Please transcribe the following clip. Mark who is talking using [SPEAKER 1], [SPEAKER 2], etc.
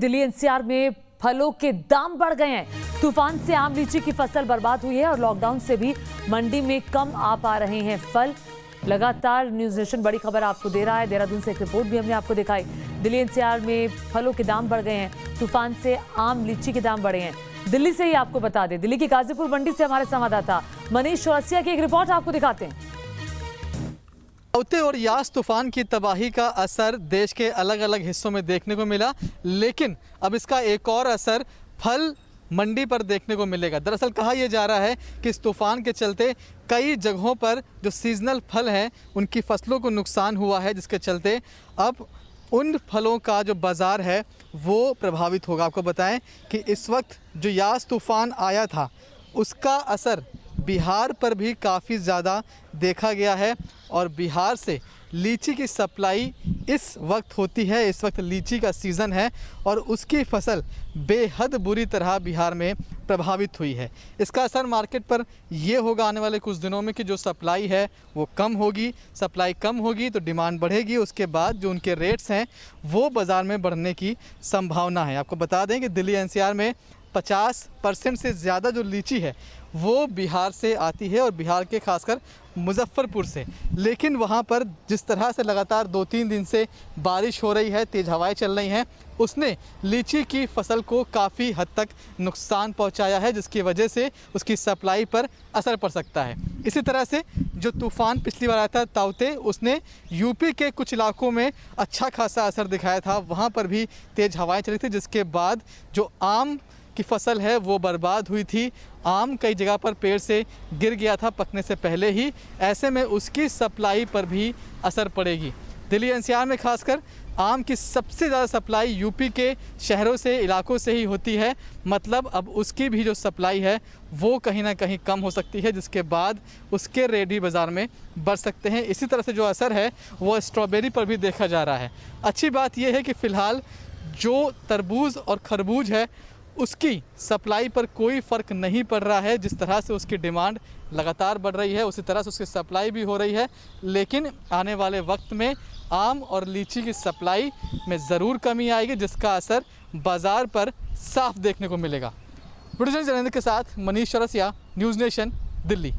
[SPEAKER 1] Delhi NCR में फलों के दाम बढ़ गए हैं। तूफान से आम लीची की फसल बर्बाद हुई है और लॉकडाउन से भी मंडी में कम आ पा रहे हैं फल। लगातार न्यूज नेशन बड़ी खबर आपको दे रहा है। देहरादून से एक रिपोर्ट भी हमने आपको दिखाई। दिल्ली एनसीआर में फलों के दाम बढ़ गए हैं। तूफान से आम लीची के दाम बढ़े हैं। दिल्ली से ही आपको बता दें, दिल्ली की गाजीपुर मंडी से हमारे संवाददाता मनीष चौरसिया की एक रिपोर्ट आपको दिखाते हैं।
[SPEAKER 2] ताउते और यास तूफान की तबाही का असर देश के अलग अलग हिस्सों में देखने को मिला, लेकिन अब इसका एक और असर फल मंडी पर देखने को मिलेगा। दरअसल कहा यह जा रहा है कि इस तूफान के चलते कई जगहों पर जो सीजनल फल हैं उनकी फसलों को नुकसान हुआ है, जिसके चलते अब उन फलों का जो बाज़ार है वो प्रभावित होगा। आपको बताएं कि इस वक्त जो यास तूफान आया था उसका असर बिहार पर भी काफ़ी ज़्यादा देखा गया है और बिहार से लीची की सप्लाई इस वक्त होती है। इस वक्त लीची का सीज़न है और उसकी फसल बेहद बुरी तरह बिहार में प्रभावित हुई है। इसका असर मार्केट पर ये होगा आने वाले कुछ दिनों में कि जो सप्लाई है वो कम होगी। सप्लाई कम होगी तो डिमांड बढ़ेगी, उसके बाद जो उनके रेट्स हैं वो बाज़ार में बढ़ने की संभावना है। आपको बता दें कि दिल्ली एनसीआर में 50% से ज़्यादा जो लीची है वो बिहार से आती है और बिहार के खासकर मुजफ्फरपुर से। लेकिन वहाँ पर जिस तरह से लगातार 2-3 दिन से बारिश हो रही है, तेज़ हवाएं चल रही हैं, उसने लीची की फसल को काफ़ी हद तक नुकसान पहुँचाया है, जिसकी वजह से उसकी सप्लाई पर असर पड़ सकता है। इसी तरह से जो तूफ़ान पिछली बार आया था ताउते, उसने यूपी के कुछ इलाकों में अच्छा खासा असर दिखाया था। वहाँ पर भी तेज़ हवाएँ चली थी, जिसके बाद जो आम की फसल है वो बर्बाद हुई थी। आम कई जगह पर पेड़ से गिर गया था पकने से पहले ही। ऐसे में उसकी सप्लाई पर भी असर पड़ेगी। दिल्ली एनसीआर में खासकर आम की सबसे ज़्यादा सप्लाई यूपी के शहरों से, इलाकों से ही होती है। मतलब अब उसकी भी जो सप्लाई है वो कहीं ना कहीं कम हो सकती है, जिसके बाद उसके रेट भी बाज़ार में बढ़ सकते हैं। इसी तरह से जो असर है वो स्ट्रॉबेरी पर भी देखा जा रहा है। अच्छी बात यह है कि फ़िलहाल जो तरबूज और खरबूज है उसकी सप्लाई पर कोई फ़र्क नहीं पड़ रहा है। जिस तरह से उसकी डिमांड लगातार बढ़ रही है उसी तरह से उसकी सप्लाई भी हो रही है। लेकिन आने वाले वक्त में आम और लीची की सप्लाई में ज़रूर कमी आएगी, जिसका असर बाज़ार पर साफ देखने को मिलेगा। प्रोड्यूसर जनेंद्र के साथ मनीष चौरसिया, न्यूज़ नेशन, दिल्ली।